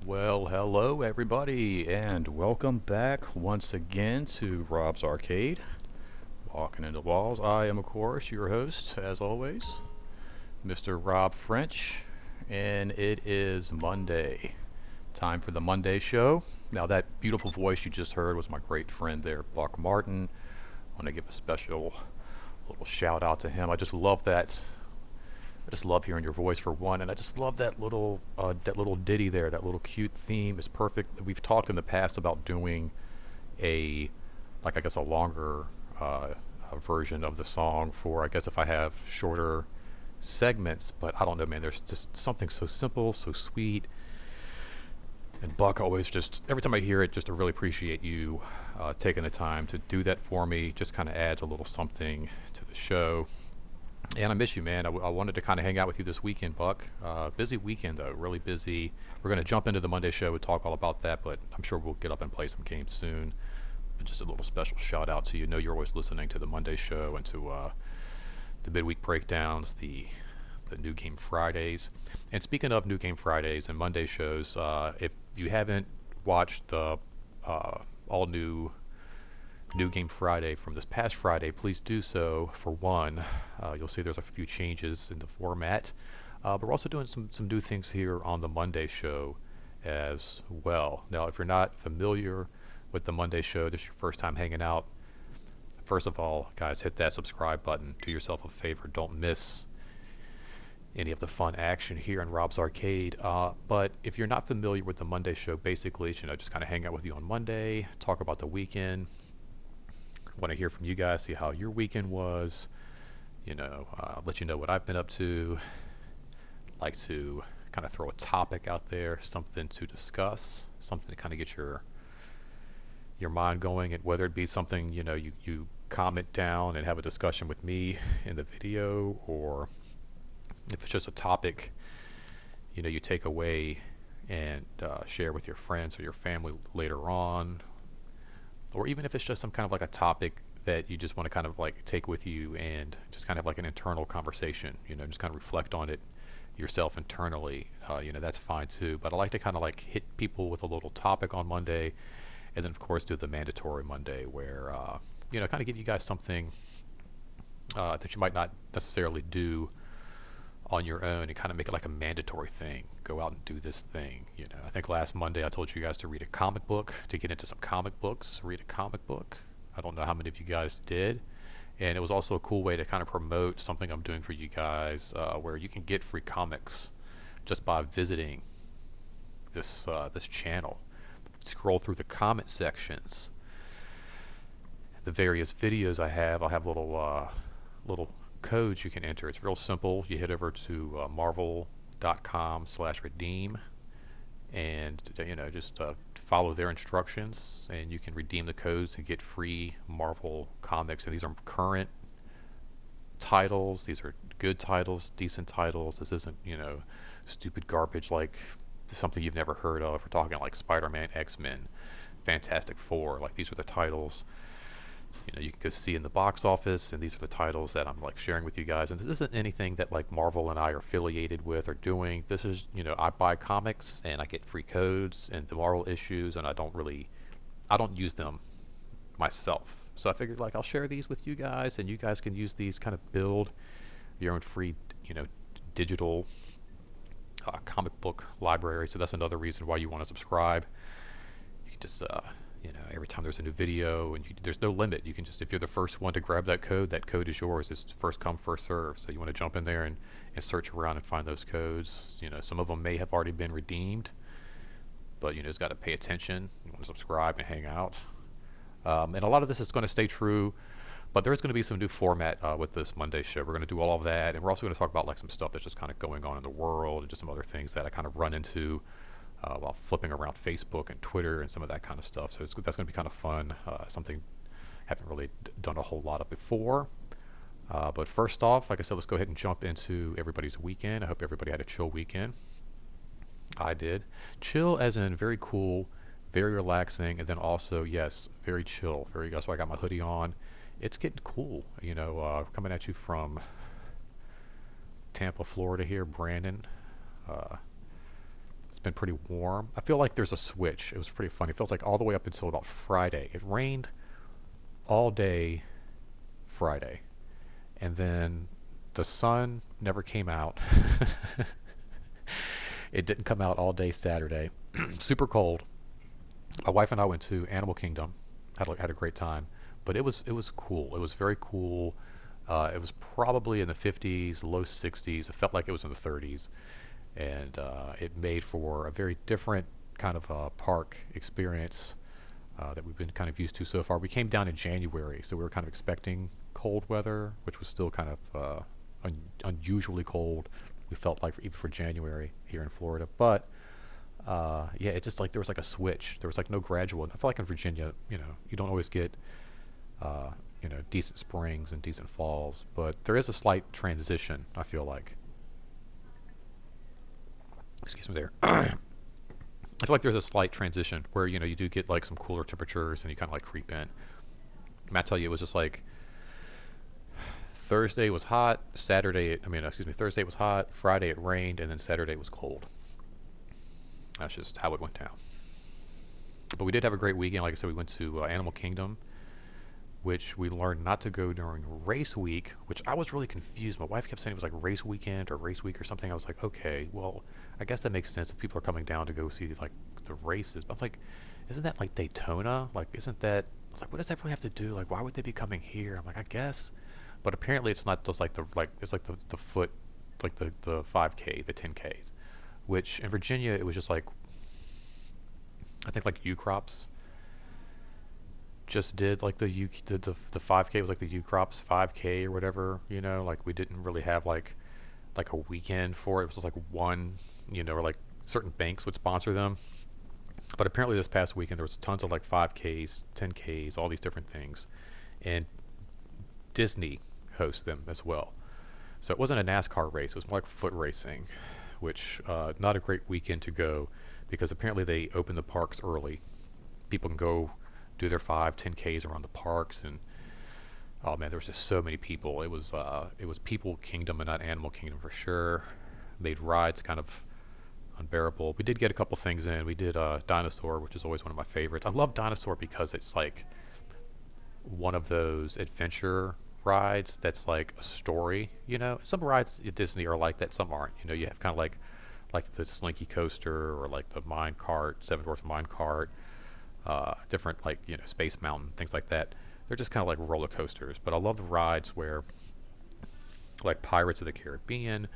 Well, hello everybody, and welcome back once again to Rob's Arcade, Walking into Walls. I am, of course, your host, as always, Mr. Rob French, and it is Monday. Time for the Monday show. Now, that beautiful voice you just heard was my great friend there, Buck Martin. I want to give a special little shout out to him. I just love that. I just love hearing your voice for one, and I just love that little ditty there. That little cute theme is perfect. We've talked in the past about doing a, like I guess a longer version of the song for I guess if I have shorter segments. But I don't know, man. There's just something so simple, so sweet, and Buck always just every time I hear it, just to really appreciate you taking the time to do that for me. Just kind of adds a little something to the show. And I miss you, man. I wanted to kind of hang out with you this weekend, Buck. Busy weekend, though. Really busy. We're going to jump into the Monday show and talk all about that, but I'm sure we'll get up and play some games soon. But just a little special shout out to you. Know you're always listening to the Monday show and to the midweek breakdowns, the New Game Fridays. And speaking of New Game Fridays and Monday shows, if you haven't watched the all New Game Friday from this past Friday, please do so. For one, you'll see there's a few changes in the format, but we're also doing some new things here on the Monday show as well. Now, if you're not familiar with the Monday show, this is your first time hanging out, first of all, guys, hit that subscribe button. Do yourself a favor. Don't miss any of the fun action here in Rob's Arcade. But if you're not familiar with the Monday show, basically, just kind of hang out with you on Monday, talk about the weekend. Want to hear from you guys, see how your weekend was. Let you know what I've been up to. Like to kind of throw a topic out there, something to discuss, something to kind of get your mind going, and whether it be something you comment down and have a discussion with me in the video, or if it's just a topic you take away and share with your friends or your family later on, or even if it's just some kind of like a topic that you just want to kind of like take with you and just kind of like an internal conversation, just kind of reflect on it yourself internally, that's fine too. But I like to kind of like hit people with a little topic on Monday, and then of course do the mandatory Monday where, kind of give you guys something that you might not necessarily do on your own and kind of make it like a mandatory thing. Go out and do this thing. I think last Monday I told you guys to read a comic book, to get into some comic books, read a comic book. I don't know how many of you guys did. And it was also a cool way to kind of promote something I'm doing for you guys, where you can get free comics just by visiting this channel. Scroll through the comment sections. The various videos I have, I'll have little codes you can enter. It's real simple. You head over to marvel.com/redeem, and just follow their instructions, and you can redeem the codes to get free Marvel comics. And these are current titles. These are good titles, decent titles. This isn't stupid garbage like something you've never heard of. We're talking like Spider-Man, X-Men, Fantastic Four. Like, these are the titles you can go see in the box office, and these are the titles that I'm like sharing with you guys. And this isn't anything that like Marvel and I are affiliated with or doing. This is, I buy comics and I get free codes and the Marvel issues, and I don't use them myself. So I figured like I'll share these with you guys, and you guys can use these, kind of build your own free, digital comic book library. So that's another reason why you want to subscribe. You can just every time there's a new video, and there's no limit. You can just, if you're the first one to grab that code is yours. It's first come, first serve. So you want to jump in there and search around and find those codes. Some of them may have already been redeemed, but just got to pay attention. You want to subscribe and hang out. And a lot of this is going to stay true, but there's going to be some new format with this Monday show. We're going to do all of that, and we're also going to talk about like some stuff that's just kind of going on in the world, and just some other things that I kind of run into while flipping around Facebook and Twitter and some of that kind of stuff. So that's going to be kind of fun, something I haven't really done a whole lot of before. But first off, like I said, let's go ahead and jump into everybody's weekend. I hope everybody had a chill weekend. I did. Chill as in very cool, very relaxing, and then also, yes, very chill. That's why I got my hoodie on. It's getting cool, coming at you from Tampa, Florida here, Brandon. been pretty warm. I feel like there's a switch. It was pretty funny. It feels like all the way up until about Friday. It rained all day Friday, and then the sun never came out. It didn't come out all day Saturday. Super cold. My wife and I went to Animal Kingdom. Had a great time, but it was cool. It was very cool. It was probably in the 50s, low 60s. It felt like it was in the 30s, and it made for a very different kind of park experience that we've been kind of used to so far. We came down in January, so we were kind of expecting cold weather, which was still kind of unusually cold. We felt like even for January here in Florida, but yeah, it just like there was like a switch. There was like no gradual. I feel like in Virginia, you don't always get uh, decent springs and decent falls, but there is a slight transition. I feel like, excuse me, there. I feel like there's a slight transition where you do get like some cooler temperatures and you kind of like creep in. And I tell you, it was just like Thursday was hot, Thursday was hot, Friday it rained, and then Saturday was cold. That's just how it went down. But we did have a great weekend. Like I said, we went to Animal Kingdom, which we learned not to go during race week, which I was really confused. My wife kept saying it was like race weekend or race week or something. I was like, okay, well, I guess that makes sense if people are coming down to go see like the races. But I'm like, isn't that like Daytona? Like, isn't that? I was like, what does that really have to do? Like, why would they be coming here? I'm like, I guess, but apparently it's not just like it's like the foot, like the 5K, the 10Ks, which in Virginia it was just like I think like U Crops just did like the 5K was like the U Crops 5K or whatever, like we didn't really have like a weekend for it. It was just like one, or like certain banks would sponsor them. But apparently this past weekend there was tons of like 5Ks, 10Ks, all these different things, and Disney hosts them as well. So it wasn't a NASCAR race; it was more like foot racing, which not a great weekend to go because apparently they open the parks early. People can go do their 5, 10Ks around the parks, and oh man, there was just so many people. It was People Kingdom and not Animal Kingdom for sure. Made rides kind of unbearable. We did get a couple things in. We did Dinosaur, which is always one of my favorites. I love Dinosaur because it's like one of those adventure rides that's like a story. Some rides at Disney are like that, some aren't. You have kind of like the Slinky Coaster or like the Mine Cart, Seven Dwarfs Mine Cart, different like Space Mountain, things like that. They're just kind of like roller coasters. But I love the rides where like Pirates of the Caribbean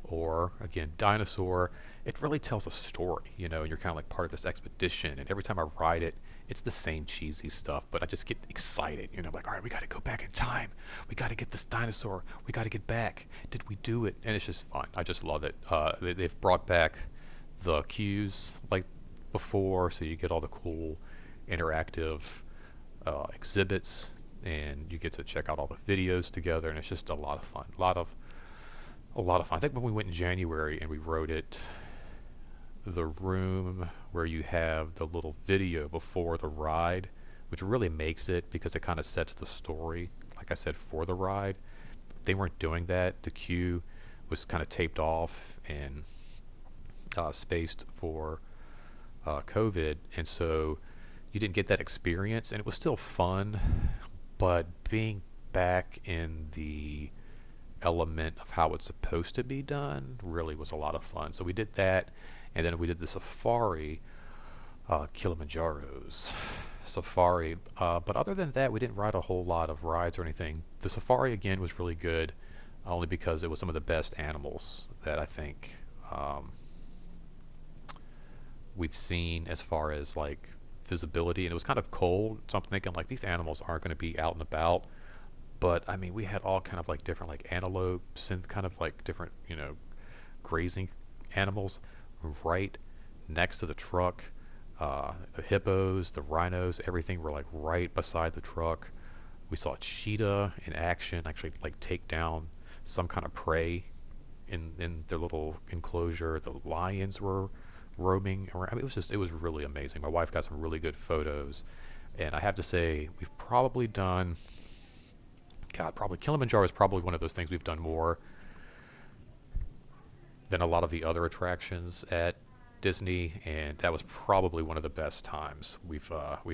or again Dinosaur. It really tells a story, and you're kind of like part of this expedition. And every time I ride it, it's the same cheesy stuff, but I just get excited. Like, all right, we got to go back in time. We got to get this dinosaur. We got to get back. Did we do it? And it's just fun. I just love it. They've brought back the queues like before, so you get all the cool interactive exhibits, and you get to check out all the videos together, and it's just a lot of fun. A lot of fun. I think when we went in January and we rode it, the room where you have the little video before the ride, which really makes it because it kind of sets the story, like I said, for the ride. They weren't doing that. The queue was kind of taped off and spaced for COVID, and so you didn't get that experience, and it was still fun, but being back in the element of how it's supposed to be done really was a lot of fun. So we did that, and then we did the safari, Kilimanjaro's safari. But other than that, we didn't ride a whole lot of rides or anything. The safari again was really good, only because it was some of the best animals that I think we've seen as far as like visibility, and it was kind of cold, so I'm thinking like these animals aren't going to be out and about. But I mean, we had all kind of like different like antelopes and kind of like different grazing animals right next to the truck. The hippos, the rhinos, everything were like right beside the truck. We saw a cheetah in action, actually like take down some kind of prey in their little enclosure. The lions were roaming around. I mean, it was really amazing. My wife got some really good photos, and I have to say we've probably done. God, probably Kilimanjaro is probably one of those things we've done more than a lot of the other attractions at Disney, and that was probably one of the best times we've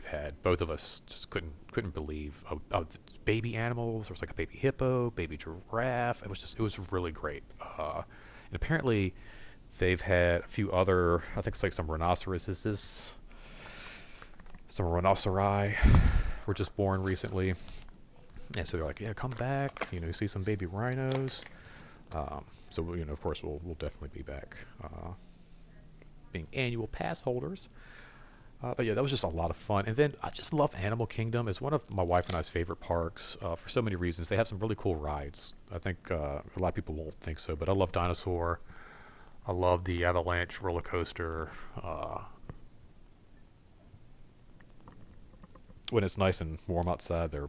had. Both of us just couldn't believe the baby animals. There was like a baby hippo, baby giraffe. It was really great. And apparently they've had a few other. I think it's like some rhinoceroses, some rhinoceri were just born recently, and so they're like, yeah, come back. You know, see some baby rhinos. So you know, of course, we'll definitely be back, being annual pass holders. But yeah, that was just a lot of fun. And then I just love Animal Kingdom. It's one of my wife and I's favorite parks for so many reasons. They have some really cool rides. I think a lot of people won't think so, but I love Dinosaur. I love the Avalanche roller coaster. When it's nice and warm outside, their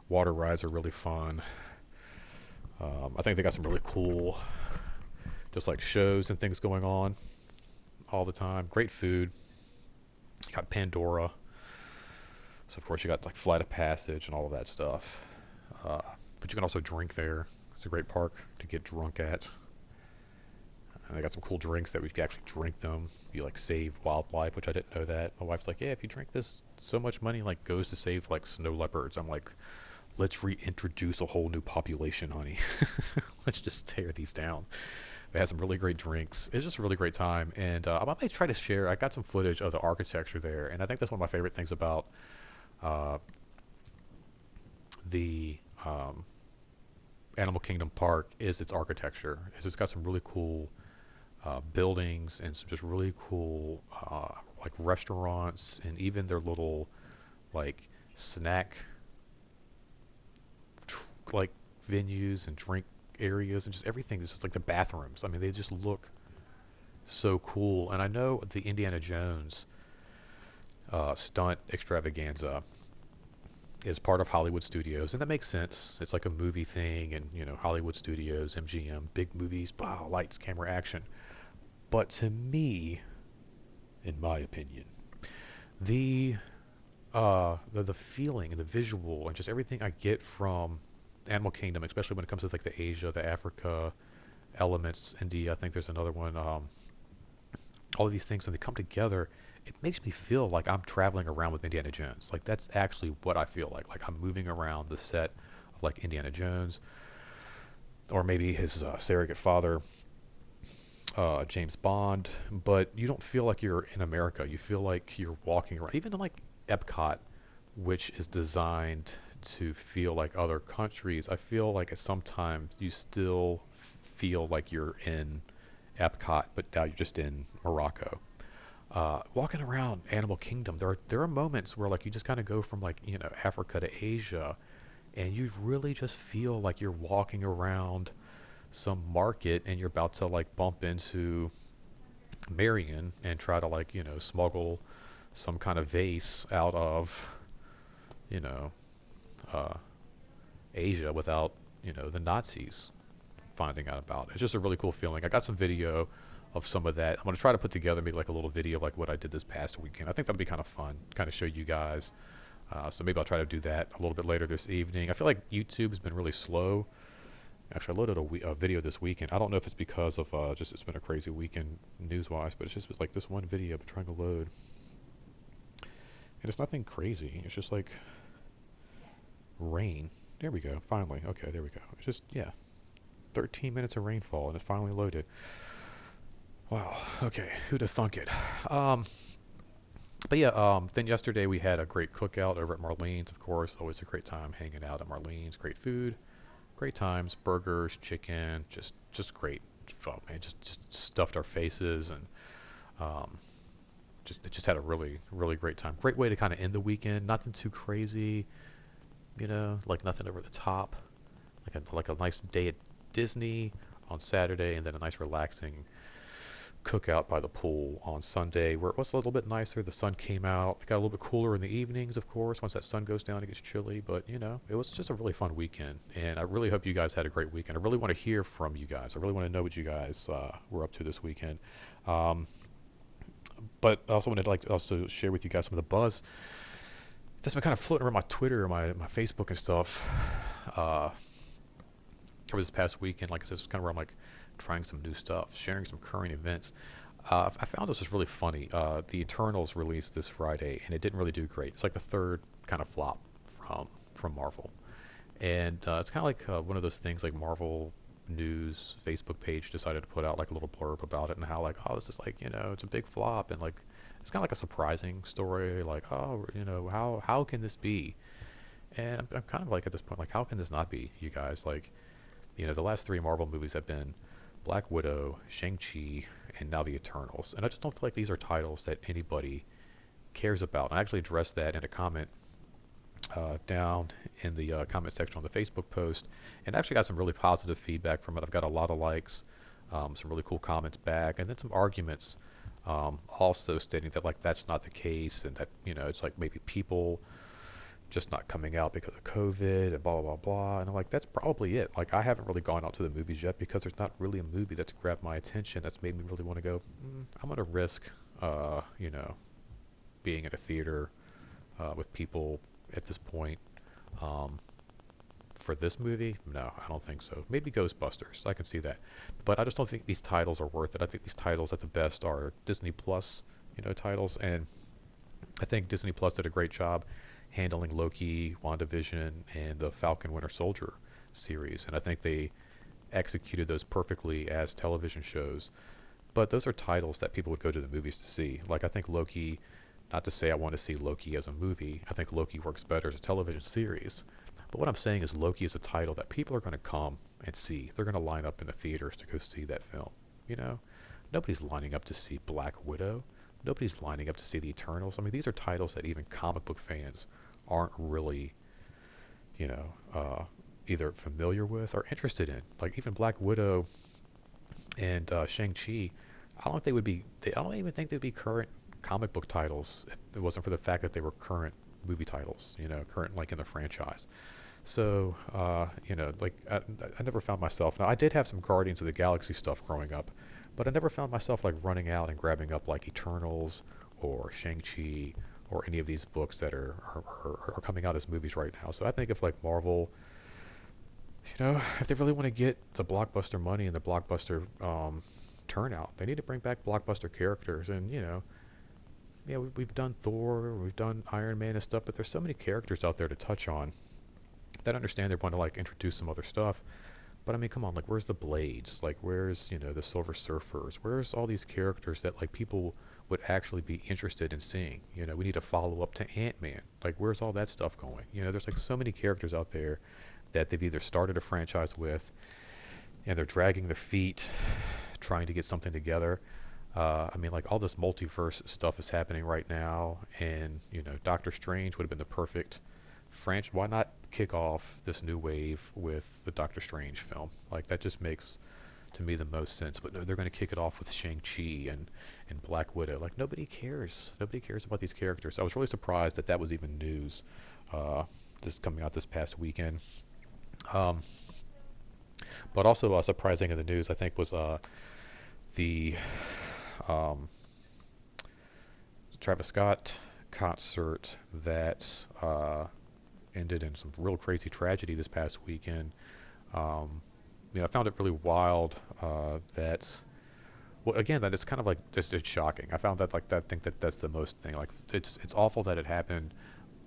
water rides are really fun. I think they got some really cool, just like shows and things going on all the time. Great food. You got Pandora. So of course you got like Flight of Passage and all of that stuff. Uh, but you can also drink there. It's a great park to get drunk at. And they got some cool drinks that if you actually drink them, you like save wildlife, which I didn't know that. My wife's like, yeah, if you drink this, so much money like goes to save like snow leopards. I'm like, let's reintroduce a whole new population, honey. Let's just tear these down. They had some really great drinks. It's just a really great time, and I might try to share. I got some footage of the architecture there, and I think that's one of my favorite things about uh, the Animal Kingdom Park is its architecture. It's got some really cool buildings and some just really cool like restaurants, and even their little like snack like venues and drink areas and just everything. It's just like the bathrooms. I mean, they just look so cool. And I know the Indiana Jones stunt extravaganza is part of Hollywood Studios, and that makes sense. It's like a movie thing, and you know, Hollywood Studios, MGM, big movies, wow, lights, camera, action. But to me, in my opinion, the the feeling and the visual and just everything I get from Animal Kingdom, especially when it comes to like the Asia, the Africa elements, India. I think there's another one. All of these things when they come together, it makes me feel like I'm traveling around with Indiana Jones. Like that's actually what I feel like. Like I'm moving around the set of like Indiana Jones, or maybe his surrogate father, James Bond. But you don't feel like you're in America. You feel like you're walking around, even in like Epcot, which is designed to feel like other countries. I feel like sometimes you still feel like you're in Epcot, but now you're just in Morocco. Walking around Animal Kingdom, there are moments where like you just kind of go from like Africa to Asia, and you really just feel like you're walking around some market and you're about to like bump into Marion and try to like smuggle some kind of vase out of you know uh, Asia without the Nazis finding out about it. It's just a really cool feeling. I got some video of some of that. I'm gonna try to put together maybe like a little video of like what I did this past weekend. I think that'll be kind of fun, kind of show you guys. So maybe I'll try to do that a little bit later this evening. I feel like YouTube has been really slow. Actually, I loaded a video this weekend. I don't know if it's because of just it's been a crazy weekend news-wise, but it's just like this one video I've been trying to load, and it's nothing crazy. It's just like rain. There we go. Finally. Okay, there we go. It's just, yeah, 13 minutes of rainfall, and it finally loaded. Wow. Okay. Who'd have thunk it? But yeah, then yesterday we had a great cookout over at Marlene's, of course. Always a great time hanging out at Marlene's. Great food, great times, burgers, chicken, just great fun, man. Just stuffed our faces, and just had a really great time. Great way to kind of end the weekend. Nothing too crazy, like nothing over the top. Like a nice day at Disney on Saturday, and then a nice relaxing cookout by the pool on Sunday, where it was a little bit nicer. The sun came out. It got a little bit cooler in the evenings, of course. Once that sun goes down, it gets chilly. But it was just a really fun weekend, and I really hope you guys had a great weekend. I really want to hear from you guys. I really want to know what you guys were up to this weekend. But I also wanted to also share with you guys some of the buzz that's been kind of floating around my Twitter, my Facebook and stuff over this past weekend. Like I said, it's kind of where I'm like trying some new stuff, sharing some current events. I found this was really funny. The Eternals released this Friday, and it didn't really do great. It's like the third kind of flop from Marvel, and it's kind of like one of those things like Marvel News Facebook page decided to put out like a little blurb about it and how like, oh, this is like, it's a big flop, and like it's kind of like a surprising story, like, oh, how can this be? And I'm kind of like at this point, like, how can this not be, you guys? Like, the last three Marvel movies have been Black Widow, Shang-Chi, and now the Eternals. And I just don't feel like these are titles that anybody cares about. And I actually addressed that in a comment down in the comment section on the Facebook post, and actually got some really positive feedback from it. I've got a lot of likes, some really cool comments back, and then some arguments also stating that like that's not the case, and that it's like maybe people just not coming out because of COVID and blah blah blah blah. And I'm like, that's probably it. Like I haven't really gone out to the movies yet because there's not really a movie that's grabbed my attention that's made me really want to go. I'm gonna risk, uh, you know, being at a theater with people at this point. Um, for this movie, no, I don't think so. Maybe Ghostbusters, I can see that, but I just don't think these titles are worth it. I think these titles at the best are Disney Plus, titles, and I think Disney Plus did a great job handling Loki, WandaVision, and the Falcon Winter Soldier series, and I think they executed those perfectly as television shows. But those are titles that people would go to the movies to see. Like I think Loki, not to say I want to see Loki as a movie, I think Loki works better as a television series. But what I'm saying is Loki is a title that people are going to come and see. They're going to line up in the theaters to go see that film. You know, nobody's lining up to see Black Widow. Nobody's lining up to see the Eternals. I mean, these are titles that even comic book fans aren't really, you know, uh, either familiar with or interested in. Like even Black Widow and Shang-Chi, I don't think they would be. I don't even think they'd be current comic book titles if it wasn't for the fact that they were current movie titles. Current like in the franchise. So, like I never found myself. Now I did have some Guardians of the Galaxy stuff growing up, but I never found myself like running out and grabbing up like Eternals or Shang-Chi or any of these books that are coming out as movies right now. So I think if like Marvel, if they really want to get the blockbuster money and the blockbuster turnout, they need to bring back blockbuster characters. And yeah, we've done Thor, we've done Iron Man and stuff, but there's so many characters out there to touch on. That I understand they want to like introduce some other stuff, but I mean, come on, like where's the Blades? Like where's the Silver Surfers? Where's all these characters that like people would actually be interested in seeing? We need to follow up to Ant-Man. Like where's all that stuff going? There's like so many characters out there that they've either started a franchise with and they're dragging their feet trying to get something together. I mean, like all this multiverse stuff is happening right now, and Doctor Strange would have been the perfect franchise. Why not kick off this new wave with the Doctor Strange film? Like that just makes to me the most sense. But no, they're going to kick it off with Shang-Chi and Black Widow. Like nobody cares. Nobody cares about these characters. I was really surprised that that was even news. This coming out this past weekend. Um, but also surprising in the news, I think, was the um, Travis Scott concert that ended in some real crazy tragedy this past weekend. Um, I found it really wild that, well, again, that it's kind of like just it's shocking. I found that like that. Think that that's the most thing. Like it's awful that it happened,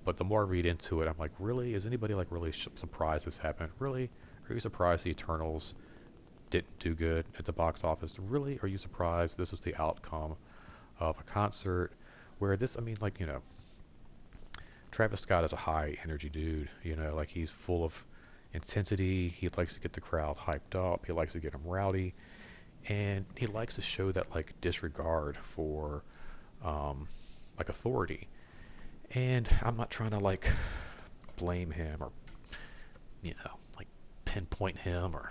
but the more I read into it, I'm like, really, is anybody like really surprised this happened? Really, are you surprised the Eternals didn't do good at the box office? Really, are you surprised this was the outcome of a concert where this? I mean, like Travis Scott is a high energy dude. Like he's full of intensity. He likes to get the crowd hyped up. He likes to get them rowdy, and he likes to show that like disregard for like authority. And I'm not trying to like blame him or like pinpoint him or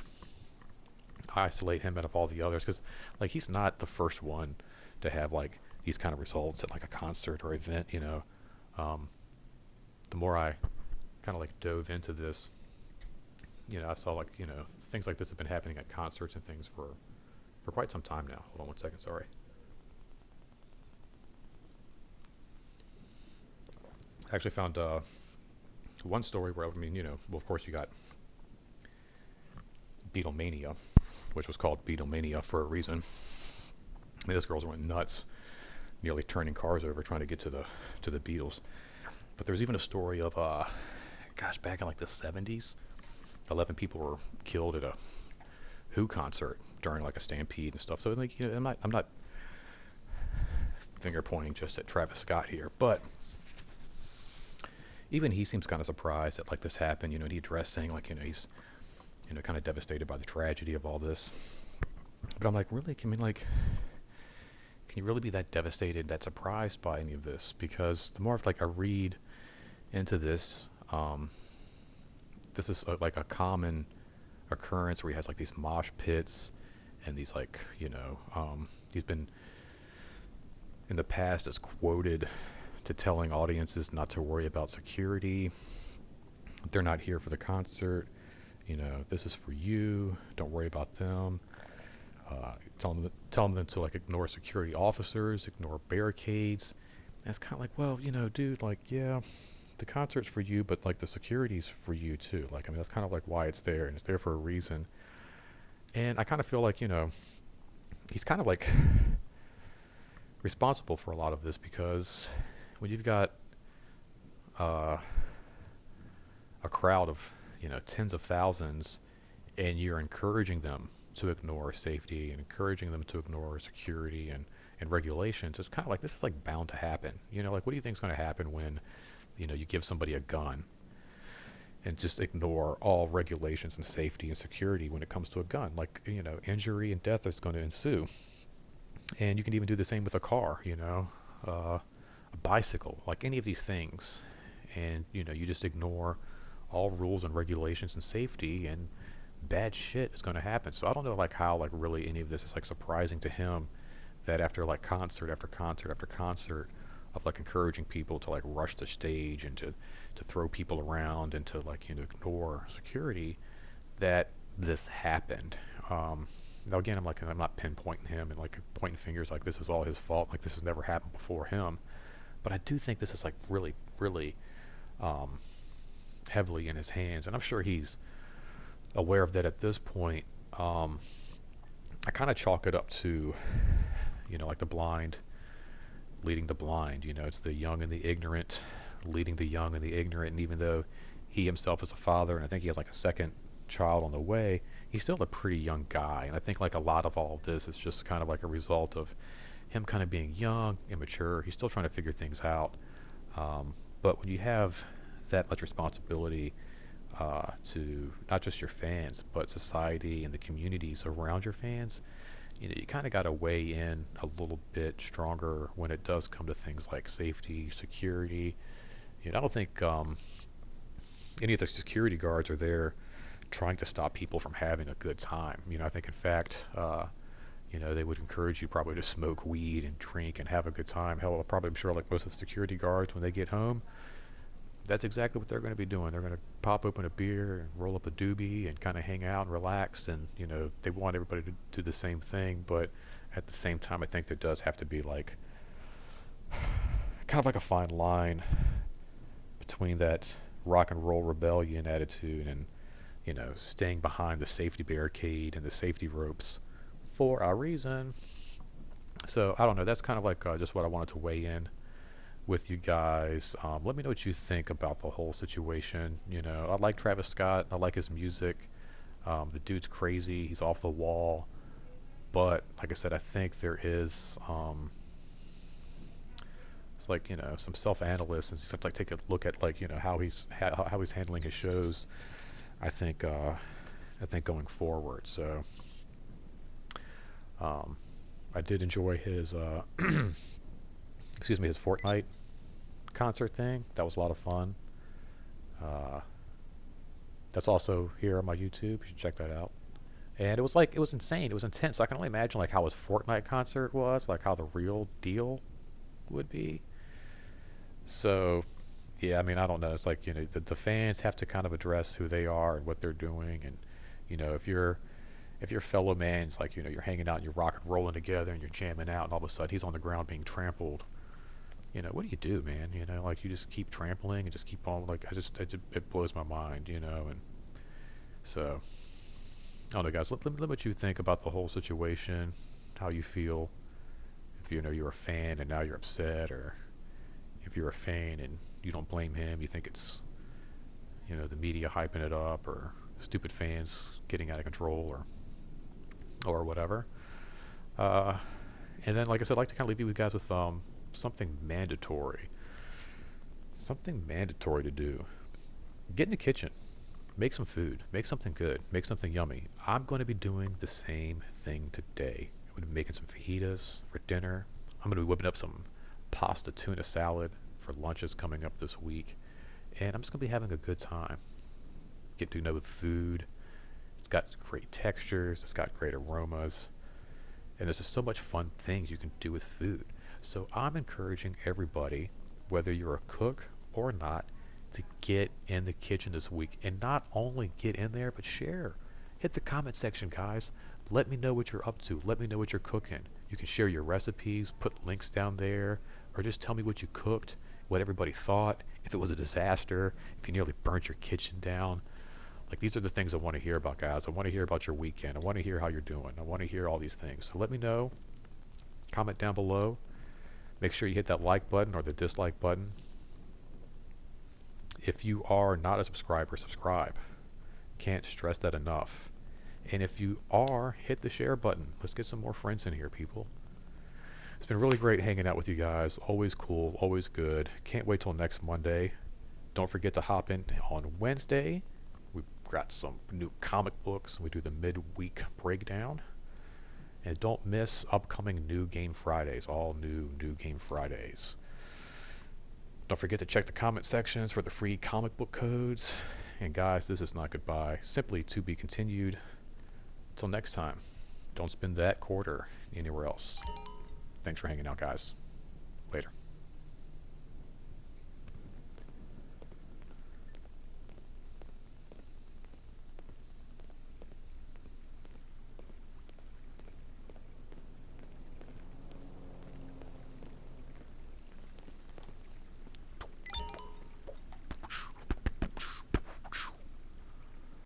isolate him out of all the others, because like he's not the first one to have like these kind of results at like a concert or event. Um, the more I kind of like dove into this, I saw like things like this have been happening at concerts and things for quite some time now. Hold on one second, sorry. I actually found one story where, I mean, well, of course you got Beatlemania, which was called Beatlemania for a reason. I mean, those girls went nuts, nearly turning cars over trying to get to the Beatles. But there's even a story of gosh, back in like the 70s, 11 people were killed at a Who concert during like a stampede and stuff. So like, I'm not finger pointing just at Travis Scott here, but even he seems kind of surprised that like this happened. And he addressed saying like he's kind of devastated by the tragedy of all this. But I'm like, really? Can you really be that devastated, that surprised by any of this? Because the more like I read into this, this is like a common occurrence where he has like these mosh pits and these like he's been in the past is quoted to telling audiences not to worry about security. They're not here for the concert. This is for you. Don't worry about them. Telling them to like ignore security officers, ignore barricades. And it's kind of like, well, dude, like, yeah, the concert's for you, but like the security's for you too. Like, I mean, that's kind of like why it's there, and it's there for a reason. And I kind of feel like, he's kind of like responsible for a lot of this because when you've got uh, a crowd of, tens of thousands and you're encouraging them to ignore safety and encouraging them to ignore security and regulations, it's kind of like this is like bound to happen. Like what do you think is going to happen when, you give somebody a gun and just ignore all regulations and safety and security when it comes to a gun? Like, injury and death is going to ensue. And you can even do the same with a car, a bicycle, like any of these things. And, you just ignore all rules and regulations and safety, and bad shit is going to happen. So I don't know like how like really any of this is like surprising to him, that after like concert after concert after concert of like encouraging people to like rush the stage and to throw people around and to like ignore security, that this happened. Now again, I'm not pinpointing him and like pointing fingers like this is all his fault, like this has never happened before him. But I do think this is like really, really um, heavily in his hands, and I'm sure he's aware of that at this point. I kind of chalk it up to, like the blind leading the blind. It's the young and the ignorant leading the young and the ignorant. And even though he himself is a father, and I think he has like a second child on the way, he's still a pretty young guy. And I think like a lot of all of this is just kind of like a result of him kind of being young, immature. He's still trying to figure things out. But when you have that much responsibility to not just your fans, but society and the communities around your fans, you kind of got to weigh in a little bit stronger when it does come to things like safety, security. I don't think any of the security guards are there trying to stop people from having a good time. I think in fact, they would encourage you probably to smoke weed and drink and have a good time. Hell, probably I'm sure like most of the security guards when they get home, that's exactly what they're going to be doing. They're going to pop open a beer and roll up a doobie and kind of hang out and relax. And they want everybody to do the same thing, but at the same time, I think there does have to be like kind of like a fine line between that rock and roll rebellion attitude and staying behind the safety barricade and the safety ropes for a reason. So I don't know. That's kind of like just what I wanted to weigh in with you guys. Let me know what you think about the whole situation. I like Travis Scott. I like his music. The dude's crazy. He's off the wall. But like I said, I think there is it's like some self-analysis and stuff. Like take a look at like how he's handling his shows. I think going forward. So I did enjoy his excuse me, his Fortnite concert thing. That was a lot of fun. Uh, that's also here on my YouTube. You should check that out. And it was insane. It was intense. I can only imagine like how his Fortnite concert was, like how the real deal would be. So, yeah, I mean, I don't know. It's like the fans have to kind of address who they are and what they're doing, and if your fellow man's like you're hanging out and you're rock and rolling together and you're jamming out, and all of a sudden he's on the ground being trampled. What do you do, man? Like you just keep trampling and just keep on. Like it blows my mind, and so I don't know, guys. Let me what you think about the whole situation, how you feel. if you know you're a fan and now you're upset, or if you're a fan and you don't blame him, you think it's the media hyping it up, or stupid fans getting out of control, or whatever. Uh, and then, like I said, I'd like to kind of leave you guys with something mandatory, something mandatory to do. Get in the kitchen, make some food, make something good, make something yummy. I'm going to be doing the same thing today. I'm going to be making some fajitas for dinner. I'm going to be whipping up some pasta tuna salad for lunches coming up this week. And I'm just going to be having a good time. Get to know the food. It's got great textures. It's got great aromas. And there's just so much fun things you can do with food. So I'm encouraging everybody, whether you're a cook or not, to get in the kitchen this week. And not only get in there, but share. Hit the comment section, guys. Let me know what you're up to. Let me know what you're cooking. You can share your recipes, put links down there, or just tell me what you cooked, what everybody thought, if it was a disaster, if you nearly burnt your kitchen down. Like, these are the things I want to hear about, guys. I want to hear about your weekend. I want to hear how you're doing. I want to hear all these things. So let me know. Comment down below. Make sure you hit that like button or the dislike button. If you are not a subscriber, subscribe. Can't stress that enough. And if you are, hit the share button. Let's get some more friends in here, people. It's been really great hanging out with you guys. Always cool, always good. Can't wait till next Monday. Don't forget to hop in on Wednesday. We've got some new comic books. We do the midweek breakdown. And don't miss upcoming New Game Fridays. All New Game Fridays. Don't forget to check the comment sections for the free comic book codes. And guys, this is not goodbye. Simply to be continued. Until next time, don't spend that quarter anywhere else. Thanks for hanging out, guys. Later.